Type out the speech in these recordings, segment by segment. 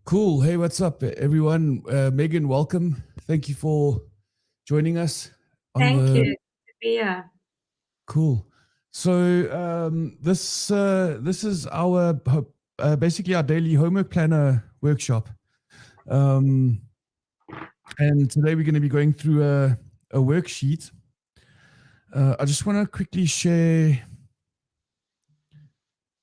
Cool. Hey, what's up, everyone? Megan, welcome. Thank you for joining us on Thank you. the Good to be here. cool. So this is our basically our daily homework planner workshop, um, and today we're going to be going through a worksheet. I just want to quickly share.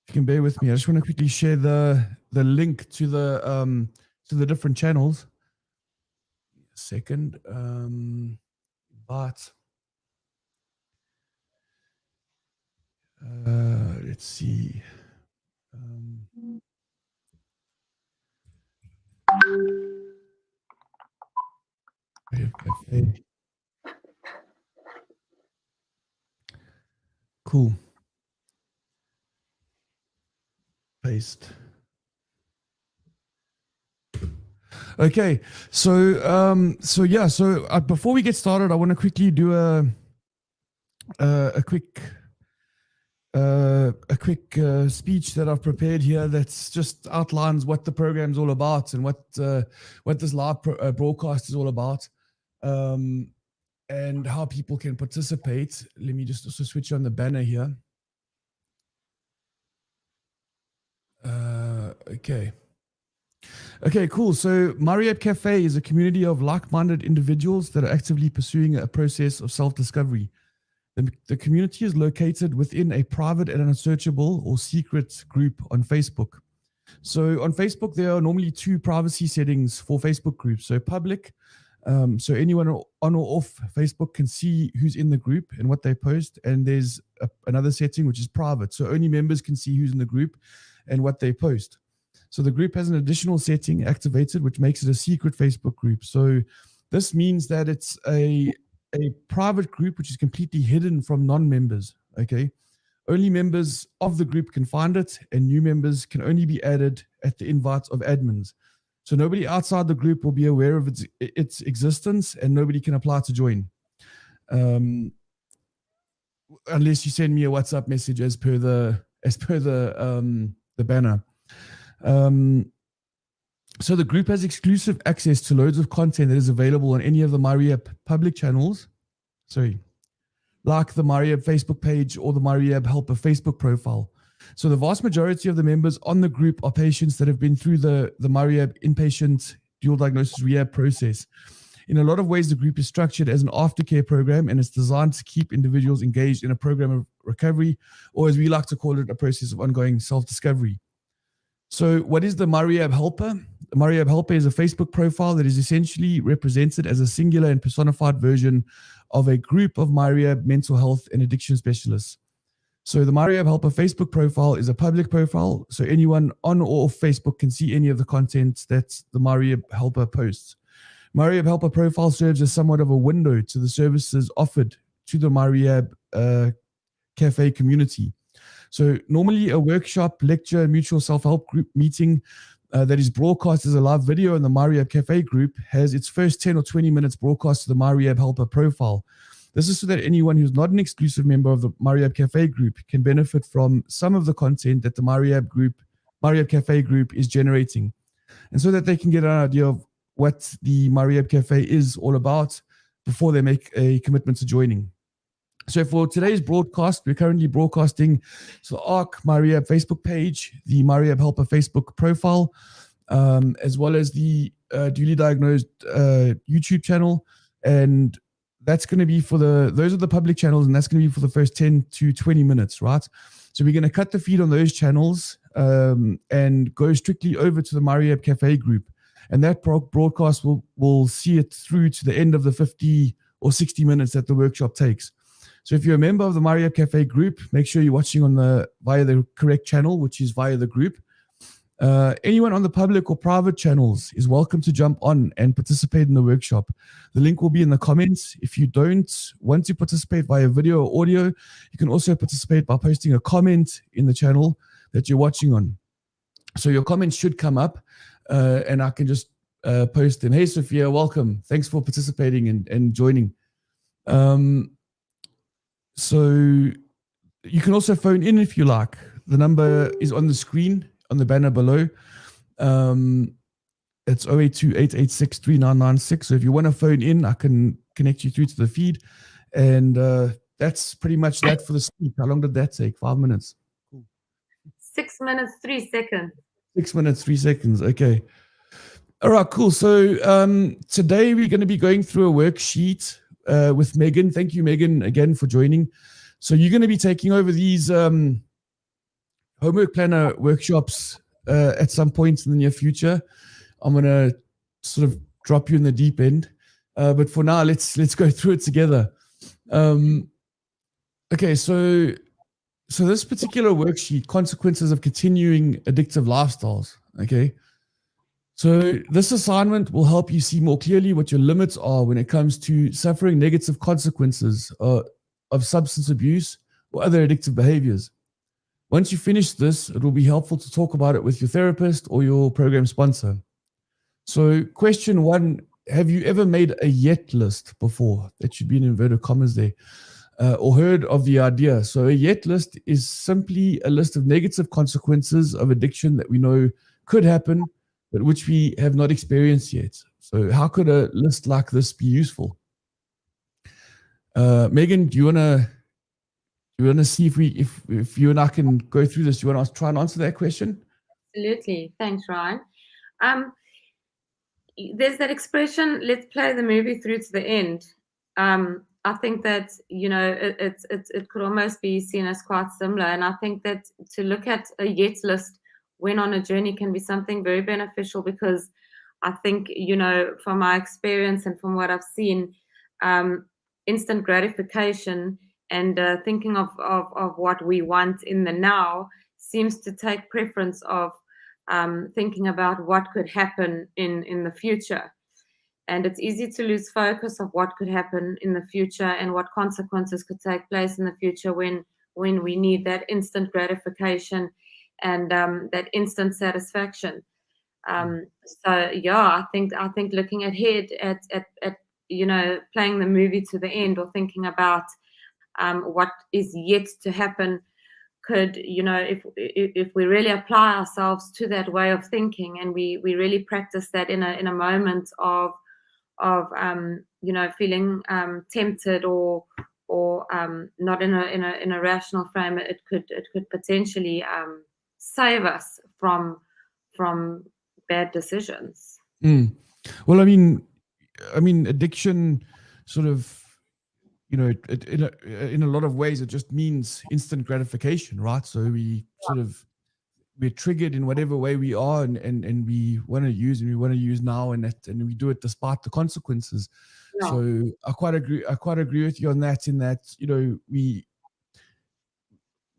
If you can bear with me, I just want to quickly share the link to the different channels. A second, but. Let's see. Cafe. Cool. Paste. Okay, so yeah, before we get started, I want to quickly do a quick speech that I've prepared here. That's just outlines what the program's all about and what this live broadcast is all about, and how people can participate. Let me just also switch on the banner here. Okay. Okay, cool. So MyRehab Cafe is a community of like-minded individuals that are actively pursuing a process of self-discovery. The community is located within a private and unsearchable or secret group on Facebook. So on Facebook, there are normally two privacy settings for Facebook groups. So public, so anyone on or off Facebook can see who's in the group and what they post. And there's another setting, which is private. So only members can see who's in the group and what they post. So the group has an additional setting activated, which makes it a secret Facebook group. So this means that it's a private group, which is completely hidden from non-members, okay? Only members of the group can find it, and new members can only be added at the invite of admins. So nobody outside the group will be aware of its existence, and nobody can apply to join. Unless you send me a WhatsApp message as per the banner. So the group has exclusive access to loads of content that is available on any of the MyRehab public channels. Like the MyRehab Facebook page or the MyRehab Helper Facebook profile. So the vast majority of the members on the group are patients that have been through the MyRehab inpatient dual diagnosis rehab process. In a lot of ways, the group is structured as an aftercare program, and it's designed to keep individuals engaged in a program of recovery, or as we like to call it, a process of ongoing self-discovery. So what is the MyRehab Helper? The MyRehab Helper is a Facebook profile that is essentially represented as a singular and personified version of a group of MyRehab mental health and addiction specialists. So the MyRehab Helper Facebook profile is a public profile, so anyone on or off Facebook can see any of the content that the MyRehab Helper posts. MyRehab Helper profile serves as somewhat of a window to the services offered to the MyRehab Cafe community. So normally a workshop, lecture, mutual self-help group meeting that is broadcast as a live video in the MyRehab Cafe group has its first 10 or 20 minutes broadcast to the MyRehab Helper profile. This is so that anyone who's not an exclusive member of the MyRehab Cafe group can benefit from some of the content that the MyRehab Cafe group is generating. And so that they can get an idea of what the MyRehab Cafe is all about before they make a commitment to joining. So for today's broadcast, we're currently broadcasting the ARC MyRehab Facebook page, the MyRehab Helper Facebook profile, as well as the duly diagnosed YouTube channel. And that's going to be those are the public channels, and that's going to be for the first 10 to 20 minutes, right? So we're going to cut the feed on those channels and go strictly over to the MyRehab Cafe group. And that broadcast will see it through to the end of the 50 or 60 minutes that the workshop takes. So if you're a member of the MyRehab Cafe group, make sure you're watching via the correct channel, which is via the group. Anyone on the public or private channels is welcome to jump on and participate in the workshop. The link will be in the comments. If you don't want to participate via video or audio, you can also participate by posting a comment in the channel that you're watching on. So your comments should come up, and I can just post them. Hey, Sophia, welcome. Thanks for participating and joining. So you can also phone in if you like. The number is on the screen, on the banner below. It's 082-886-3996. So if you want to phone in, I can connect you through to the feed. And that's pretty much that for the speak. How long did that take? 5 minutes? Cool. 6 minutes, 3 seconds. 6 minutes, 3 seconds. Okay. All right, cool. So today we're going to be going through a worksheet with Megan. Thank you, Megan, again for joining. So you're going to be taking over these homework planner workshops at some point in the near future. I'm going to sort of drop you in the deep end. But for now, let's go through it together. Okay, so this particular worksheet, consequences of continuing addictive lifestyles, okay? So this assignment will help you see more clearly what your limits are when it comes to suffering negative consequences of substance abuse or other addictive behaviors. Once you finish this, it will be helpful to talk about it with your therapist or your program sponsor. So question 1, have you ever made a yet list before? That should be in inverted commas there. Or heard of the idea. So a yet list is simply a list of negative consequences of addiction that we know could happen, but which we have not experienced yet. So how could a list like this be useful? Megan, do you want to see if you and I can go through this? Do you want to try and answer that question? Absolutely. Thanks, Ryan. There's that expression, let's play the movie through to the end. I think that, it could almost be seen as quite similar. And I think that to look at a yet list when on a journey can be something very beneficial, because I think, from my experience and from what I've seen, instant gratification and thinking of what we want in the now seems to take preference of thinking about what could happen in the future. And it's easy to lose focus of what could happen in the future and what consequences could take place in the future when we need that instant gratification and that instant satisfaction. So yeah, I think looking ahead at playing the movie to the end, or thinking about what is yet to happen, could, if we really apply ourselves to that way of thinking, and we really practice that in a moment of feeling tempted or not in a rational frame, it could potentially save us from bad decisions. Well, I mean, addiction sort of, in a lot of ways, it just means instant gratification, right? So we're triggered in whatever way we are, and we want to use now, and we do it despite the consequences. Yeah. So I quite agree with you on that, in that,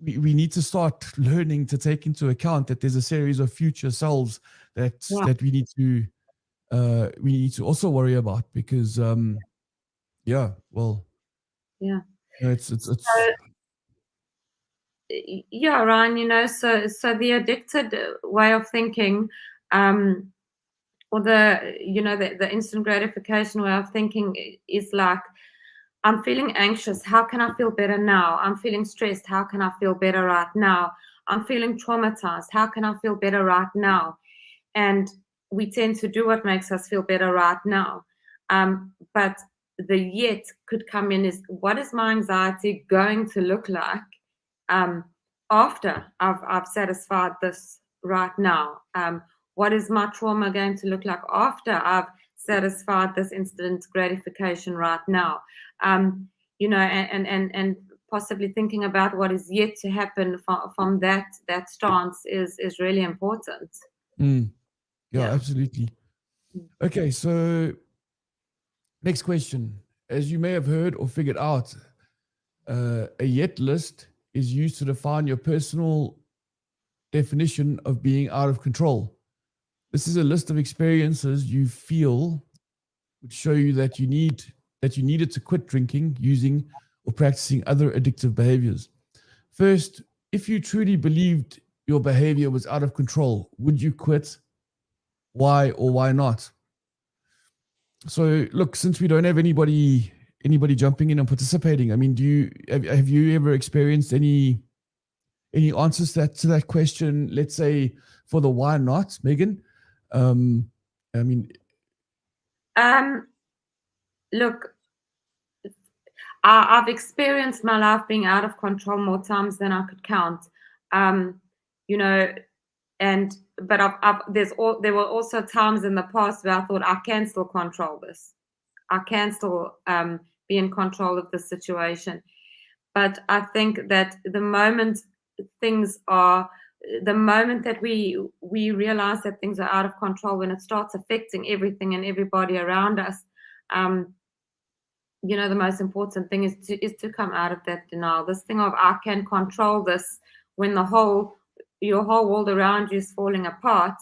we need to start learning to take into account that there's a series of future selves that we need to also worry about, because yeah, Ryan, so the addicted way of thinking, or the instant gratification way of thinking is like, I'm feeling anxious, how can I feel better now? I'm feeling stressed, how can I feel better right now? I'm feeling traumatized, how can I feel better right now? And we tend to do what makes us feel better right now. But the yet could come in is, what is my anxiety going to look like after I've satisfied this right now? What is my trauma going to look like after I've satisfied this instant gratification right now? And possibly thinking about what is yet to happen from that stance is really important. Yeah, absolutely. Okay, so next question. As you may have heard or figured out, a yet list is used to define your personal definition of being out of control. This is a list of experiences you feel would show you that you needed to quit drinking, using, or practicing other addictive behaviors. First, if you truly believed your behavior was out of control, would you quit? Why or why not? So look, since we don't have anybody jumping in and participating, I mean, have you ever experienced any answers to that question? Let's say for the why not, Megan. I mean, Look, I've experienced my life being out of control more times than I could count. You know, but there were also times in the past where I thought I can still control this. I can still be in control of the situation. But I think that the moment that we realize that things are out of control, when it starts affecting everything and everybody around us, the most important thing is to come out of that denial. This thing of I can control this when your whole world around you is falling apart.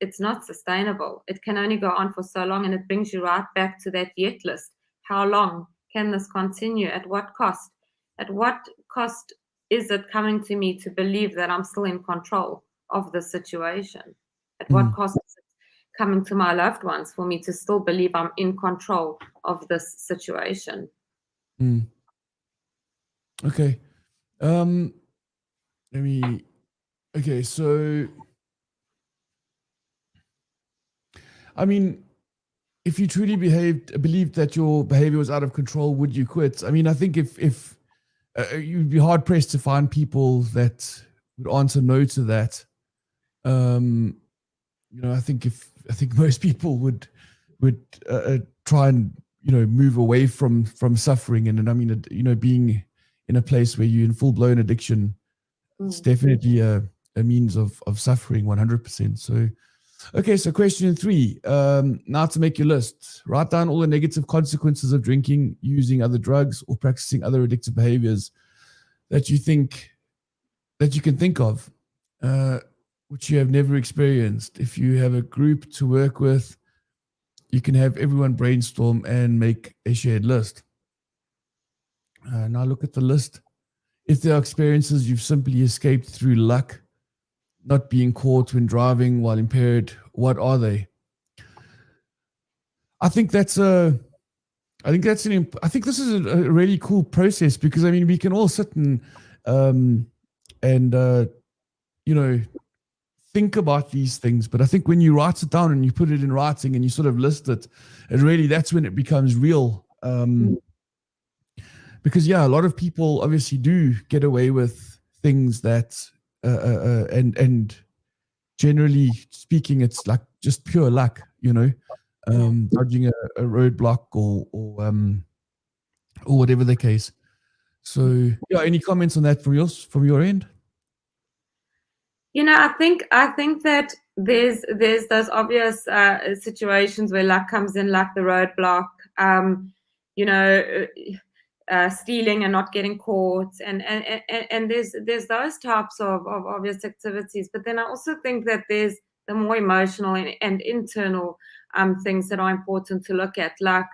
It's not sustainable. It can only go on for so long, and it brings you right back to that yet list. How long can this continue? At what cost? At what cost is it coming to me to believe that I'm still in control of the situation? At what cost is it coming to my loved ones for me to still believe I'm in control of this situation? Okay. Okay, so I mean, if you truly believed that your behavior was out of control, would you quit? I mean, I think if you'd be hard pressed to find people that would answer no to that. I think most people would try and move away from suffering, and I mean, being in a place where you're in full blown addiction, it's definitely a means of suffering 100%. So. Okay, so question 3. Now to make your list, write down all the negative consequences of drinking, using other drugs, or practicing other addictive behaviors that you can think of, which you have never experienced. If you have a group to work with, you can have everyone brainstorm and make a shared list. Now look at the list. If there are experiences you've simply escaped through luck, not being caught when driving while impaired, what are they? I think this is a really cool process, because I mean, we can all sit and think about these things, but I think when you write it down and you put it in writing and you sort of list it, and really that's when it becomes real. Because a lot of people obviously do get away with things that and generally speaking, it's like just pure luck, dodging a roadblock or whatever the case. So, any comments on that from your end? I think that there's those obvious situations where luck comes in, like the roadblock. Stealing and not getting caught, and there's those types of obvious activities. But then I also think that there's the more emotional and internal things that are important to look at, like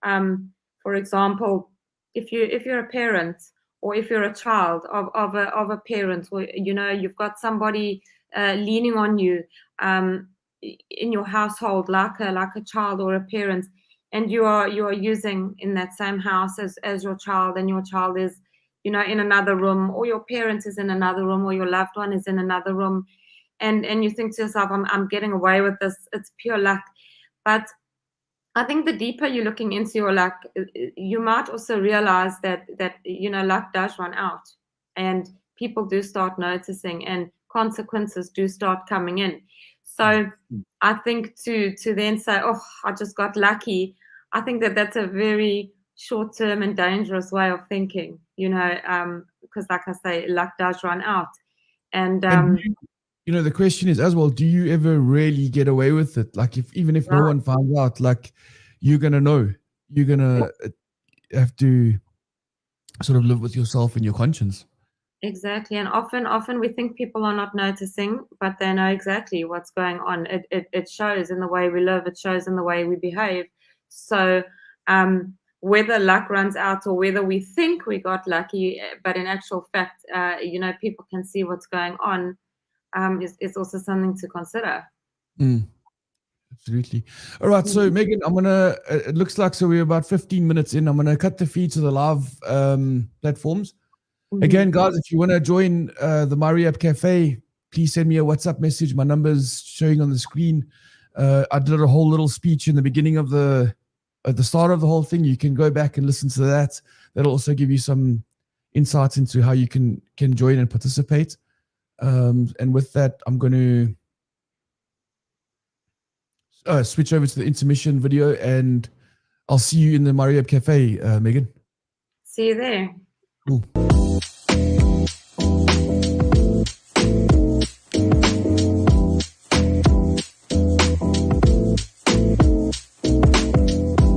for example, if you're a parent, or if you're a child of a parent, or you've got somebody leaning on you in your household, like a child or a parent, and you are using in that same house as your child, and your child is in another room, or your parent is in another room, or your loved one is in another room, and you think to yourself, I'm getting away with this, it's pure luck. But I think the deeper you're looking into your luck, you might also realize that luck does run out, and people do start noticing, and consequences do start coming in. So I think to then say, oh, I just got lucky, I think that that's a very short-term and dangerous way of thinking, because like I say, luck does run out. And the question is as well, do you ever really get away with it? Like, even if no one finds out, like, you're going to know, you're going to have to sort of live with yourself and your conscience. Exactly. And often we think people are not noticing, but they know exactly what's going on. It shows in the way we live, it shows in the way we behave. So whether luck runs out or whether we think we got lucky, but in actual fact, people can see what's going on, is also something to consider. Absolutely. All right. So Megan, it looks like, so we're about 15 minutes in. I'm going to cut the feed to the live platforms. Again, guys, if you want to join the MyRehab Cafe, please send me a WhatsApp message. My number's showing on the screen. I did a whole little speech in the beginning of at the start of the whole thing. You can go back and listen to that. That'll also give you some insights into how you can join and participate. And with that, I'm going to switch over to the intermission video, and I'll see you in the Marieb Cafe, Megan. See you there. Cool.